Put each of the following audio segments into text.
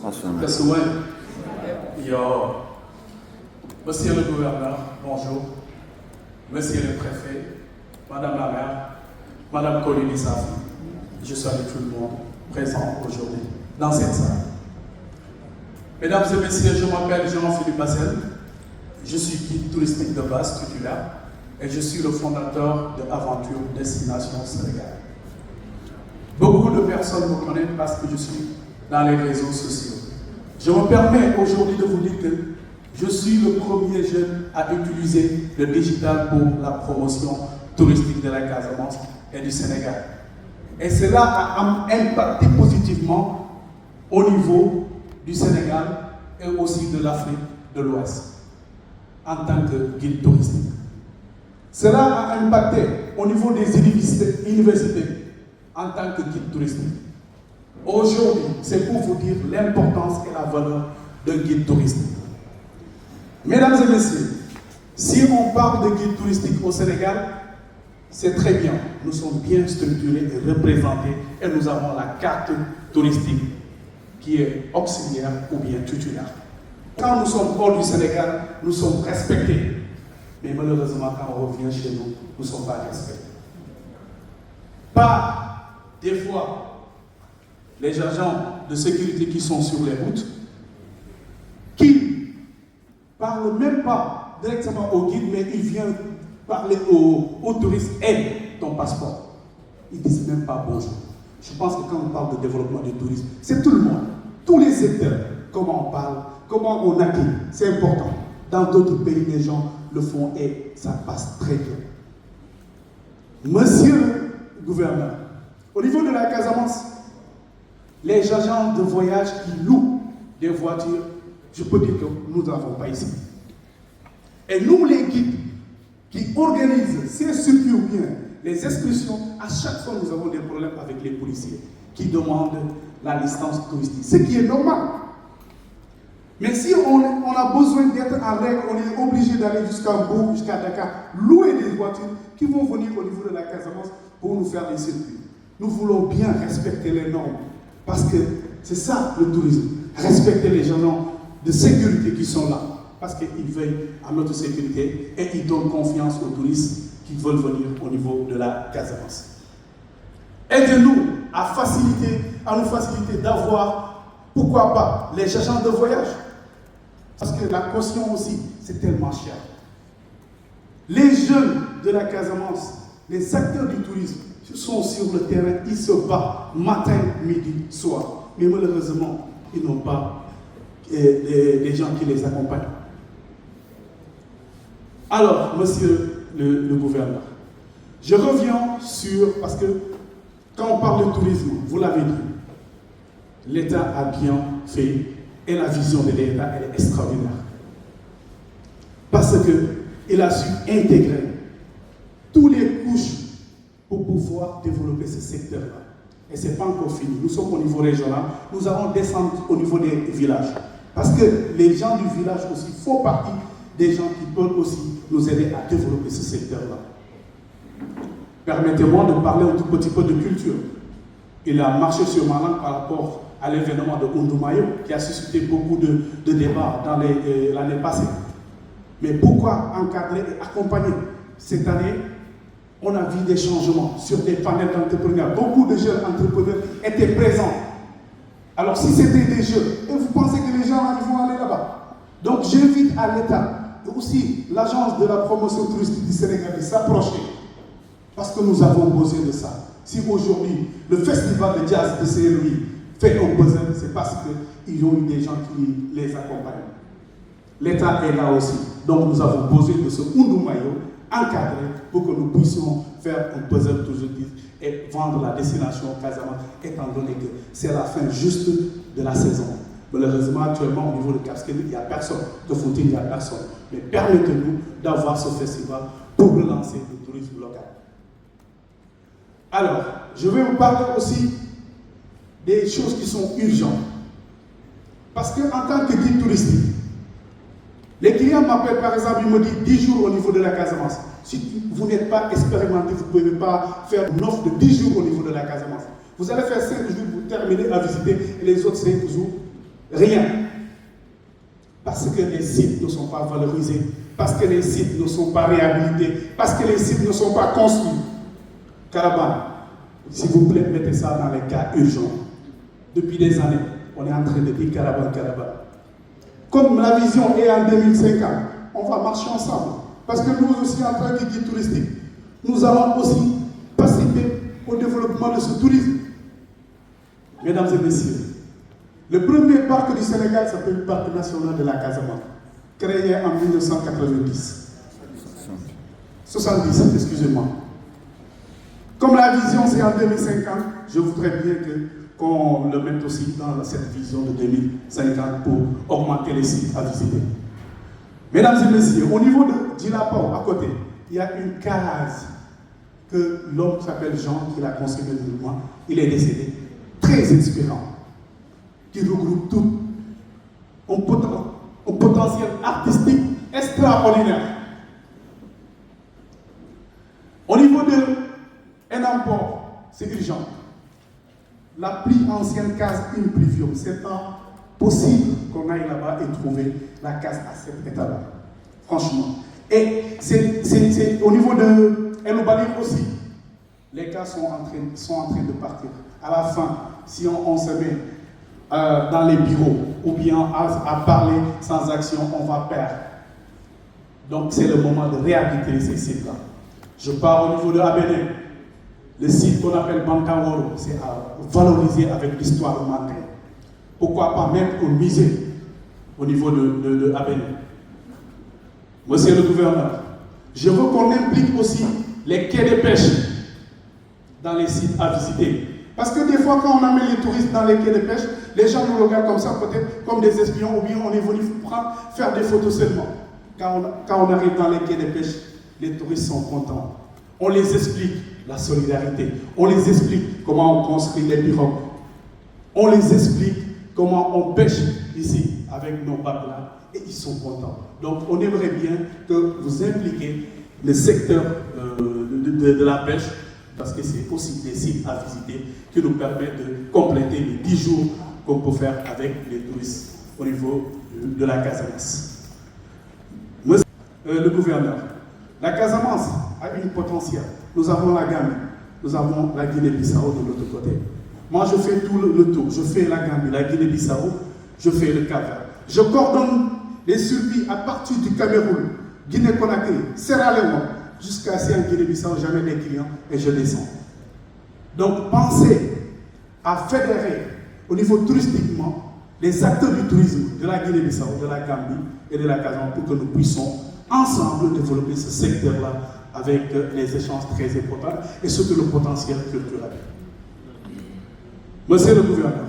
That's the way. Yo. Monsieur le gouverneur, bonjour. Monsieur le préfet, Madame la maire, Madame Colini Safi, je salue tout le monde présent aujourd'hui dans cette salle. Mesdames et messieurs, je m'appelle Jean-Philippe Bassel, je suis guide touristique de base titulaire et je suis le fondateur de Aventure Destination Sénégal. Beaucoup de personnes me connaissent parce que je suis dans les réseaux sociaux. Je me permets aujourd'hui de vous dire que je suis le premier jeune à utiliser le digital pour la promotion touristique de la Casamance et du Sénégal. Et cela a impacté positivement au niveau du Sénégal et aussi de l'Afrique de l'Ouest en tant que guide touristique. Cela a impacté au niveau des universités en tant que guide touristique. Aujourd'hui, c'est pour vous dire l'importance et la valeur d'un guide touristique. Mesdames et messieurs, si on parle de guide touristique au Sénégal, c'est très bien. Nous sommes bien structurés et représentés et nous avons la carte touristique qui est auxiliaire ou bien titulaire. Quand nous sommes hors du Sénégal, nous sommes respectés. Mais malheureusement, quand on revient chez nous, nous ne sommes pas respectés. Pas des fois les agents de sécurité qui sont sur les routes, qui ne parlent même pas directement au guide, mais ils viennent parler aux touristes, aide ton passeport. Ils ne disent même pas bonjour. Je pense que quand on parle de développement du tourisme, c'est tout le monde, tous les secteurs, comment on parle, comment on accueille, c'est important. Dans d'autres pays, les gens le font et ça passe très bien. Monsieur le gouverneur, au niveau de la Casamance, les agents de voyage qui louent des voitures, je peux dire que nous n'avons pas ici. Et nous, les guides, qui organisent ces circuits ou bien les excursions, à chaque fois nous avons des problèmes avec les policiers qui demandent la licence touristique, ce qui est normal. Mais si on a besoin d'être en règle, on est obligé d'aller jusqu'à Bourg, jusqu'à Dakar, louer des voitures qui vont venir au niveau de la Casamance pour nous faire des circuits. Nous voulons bien respecter les normes. Parce que c'est ça le tourisme, respecter les gens de sécurité qui sont là, parce qu'ils veillent à notre sécurité et ils donnent confiance aux touristes qui veulent venir au niveau de la Casamance. Aidez-nous à nous faciliter d'avoir, pourquoi pas, les agents de voyage. Parce que la caution aussi, c'est tellement cher. Les jeunes de la Casamance, les acteurs du tourisme, sont sur le terrain, ils se battent matin, midi, soir. Mais malheureusement, ils n'ont pas des gens qui les accompagnent. Alors, monsieur le gouverneur, je reviens sur, parce que quand on parle de tourisme, vous l'avez dit, l'État a bien fait et la vision de l'État, elle est extraordinaire. Parce qu'il a su intégrer tous les couches pour pouvoir développer ce secteur-là. Et ce n'est pas encore fini. Nous sommes au niveau régional, nous allons descendre au niveau des villages. Parce que les gens du village aussi font partie des gens qui peuvent aussi nous aider à développer ce secteur-là. Permettez-moi de parler un tout petit peu de culture. Il a marché sur ma langue par rapport à l'événement de Oundoumayo qui a suscité beaucoup de débats dans l'année passée. Mais pourquoi encadrer et accompagner? Cette année, on a vu des changements sur des panels d'entrepreneurs. Beaucoup de jeunes entrepreneurs étaient présents. Alors si c'était des jeunes, et vous pensez que les gens ils vont aller là-bas? Donc j'invite à l'État et aussi l'agence de la promotion touristique du Sénégal de s'approcher. Parce que nous avons besoin de ça. Si aujourd'hui le festival de jazz de Saint-Louis fait un besoin, c'est parce qu'ils ont eu des gens qui les accompagnent. L'État est là aussi. Donc nous avons besoin de ce Oundoumayo encadré pour que nous puissions faire un puzzle toujours et vendre la destination Casamance, étant donné que c'est la fin juste de la saison. Malheureusement, actuellement, au niveau de Cap-Skirring, il n'y a personne. De Fontaine, il n'y a personne. Mais permettez-nous d'avoir ce festival pour relancer le tourisme local. Alors, je vais vous parler aussi des choses qui sont urgentes. Parce qu'en tant que guide touristique, les clients m'appellent par exemple, ils me disent 10 jours au niveau de la Casamance. Si vous n'êtes pas expérimenté, vous ne pouvez pas faire une offre de 10 jours au niveau de la Casamance. Vous allez faire 5 jours, vous terminez à visiter, et les autres 5 jours, Rien. Parce que les sites ne sont pas valorisés, parce que les sites ne sont pas réhabilités, parce que les sites ne sont pas construits. Carabane, s'il vous plaît, mettez ça dans les cas urgents. Depuis des années, on est en train de dire Carabane. Comme la vision est en 2050, on va marcher ensemble. Parce que nous aussi, en tant que guide touristique, nous allons aussi participer au développement de ce tourisme. Mesdames et messieurs, le premier parc du Sénégal s'appelle le Parc national de la Casamance, créé en 1990. 70, excusez-moi. Comme la vision c'est en 2050, je voudrais bien qu'on le mette aussi dans cette vision de 2050 pour augmenter les sites à visiter. Mesdames et messieurs, au niveau de Djilapao, à côté, il y a une case que l'homme qui s'appelle Jean, qui l'a construit de moi, il est décédé, très inspirant, qui regroupe tout un potentiel artistique extraordinaire. Au niveau de Enamport, c'est urgent. La plus ancienne case Impluvium, c'est pas possible qu'on aille là-bas et trouver la case à cet état-là. Franchement. Et c'est au niveau de Eloubali aussi. Les cas sont en train de partir. À la fin, si on se met dans les bureaux ou bien à parler sans action, on va perdre. Donc c'est le moment de réhabiliter ces sites-là. Je pars au niveau de Abéné. Le site qu'on appelle Bankaworo, c'est à valoriser avec l'histoire manquée. Pourquoi pas mettre au musée au niveau de Abéné. Monsieur le gouverneur, je veux qu'on implique aussi les quais de pêche dans les sites à visiter. Parce que des fois, quand on amène les touristes dans les quais de pêche, les gens nous regardent comme ça, peut-être comme des espions, ou bien on est venu faire des photos seulement. Quand on arrive dans les quais de pêche, les touristes sont contents. On les explique la solidarité. On les explique comment on construit les pirogues. On les explique comment on pêche ici avec nos bateaux-là. Et ils sont contents. Donc on aimerait bien que vous impliquiez le secteur de la pêche, parce que c'est aussi des sites à visiter qui nous permettent de compléter les 10 jours qu'on peut faire avec les touristes au niveau de la Casamance. Monsieur le gouverneur, la Casamance a une potentiel. Nous avons la Gambie, nous avons la Guinée-Bissau de l'autre côté. Moi, je fais tout le tour. Je fais la Gambie, la Guinée-Bissau, je fais le Cap-Vert. Je coordonne les suivis à partir du Cameroun, Guinée-Conakry, Sierra Leone, jusqu'à si en Guinée-Bissau, jamais des clients et je descends. Donc, pensez à fédérer au niveau touristiquement les acteurs du tourisme de la Guinée-Bissau, de la Gambie et de la Casamance pour que nous puissions ensemble développer ce secteur-là avec les échanges très importants et surtout le potentiel culturel. Monsieur le gouverneur,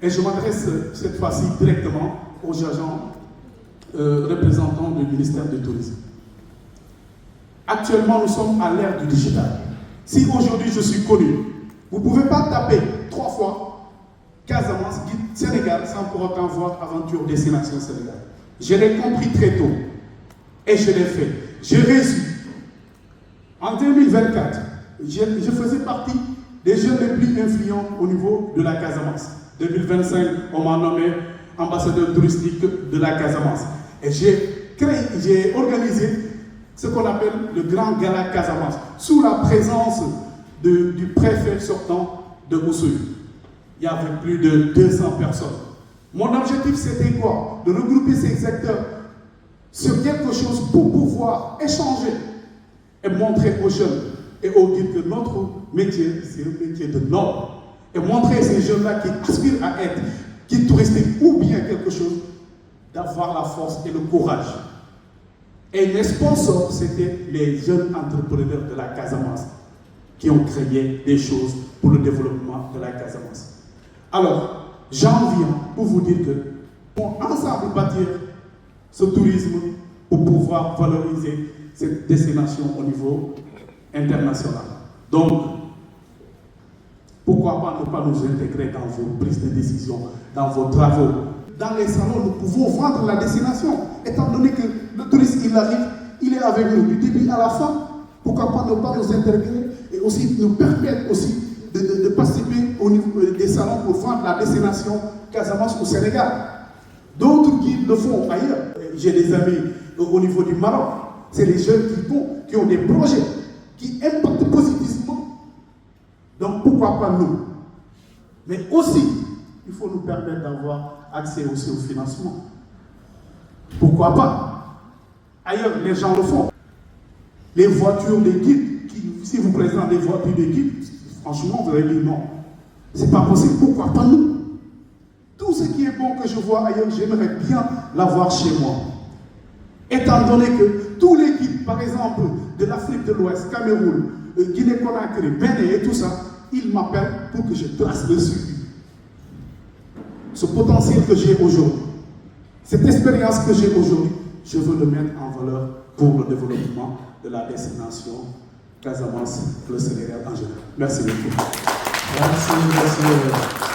et je m'adresse cette fois-ci directement aux agents représentants du ministère du Tourisme. Actuellement, nous sommes à l'ère du digital. Si aujourd'hui je suis connu, vous ne pouvez pas taper 3 fois Casamance, guide Sénégal sans pour autant voir Aventure Destination Sénégal. Je l'ai compris très tôt et je l'ai fait. J'ai réussi. En 2024, je faisais partie des jeunes les plus influents au niveau de la Casamance. 2025, on m'a nommé ambassadeur touristique de la Casamance. Et j'ai organisé ce qu'on appelle le Grand Gala Casamance, sous la présence du préfet sortant de Oussouye. Il y avait plus de 200 personnes. Mon objectif, c'était quoi? De regrouper ces acteurs sur quelque chose pour pouvoir échanger et montrer aux jeunes et aux guides que notre métier, c'est un métier de noble. Et montrer ces jeunes-là qui aspirent à être guides touristiques ou bien quelque chose, d'avoir la force et le courage. Et les sponsors, c'était les jeunes entrepreneurs de la Casamance qui ont créé des choses pour le développement de la Casamance. Alors, j'en viens pour vous dire que pour ensemble bâtir ce tourisme pour pouvoir valoriser cette destination au niveau international. Donc, pourquoi pas ne pas nous intégrer dans vos prises de décision, dans vos travaux. Dans les salons, nous pouvons vendre la destination, étant donné que le touriste, il arrive, il est avec nous du début à la fin. Pourquoi pas ne pas nous intégrer et aussi nous permettre aussi de participer au niveau des salons pour vendre la destination Casamance au Sénégal. D'autres guides le font ailleurs. J'ai des amis au niveau du Maroc. C'est les jeunes qui ont des projets qui impactent positivement. Donc pourquoi pas nous? Mais aussi, il faut nous permettre d'avoir accès aussi au financement. Pourquoi pas? Ailleurs, les gens le font. Les voitures des guides, si vous présentez des voitures des guides, franchement, vous allez dire non. C'est pas possible. Pourquoi pas nous? Tout ce qui est bon que je vois ailleurs, j'aimerais bien l'avoir chez moi. Étant donné que tous les guides, par exemple, de l'Afrique de l'Ouest, Cameroun, Guinée-Conakry, Bénin et tout ça, ils m'appellent pour que je trace le suivi. Ce potentiel que j'ai aujourd'hui, cette expérience que j'ai aujourd'hui, je veux le mettre en valeur pour le développement de la destination Casamance, le Sénégal en général. Merci beaucoup. Merci.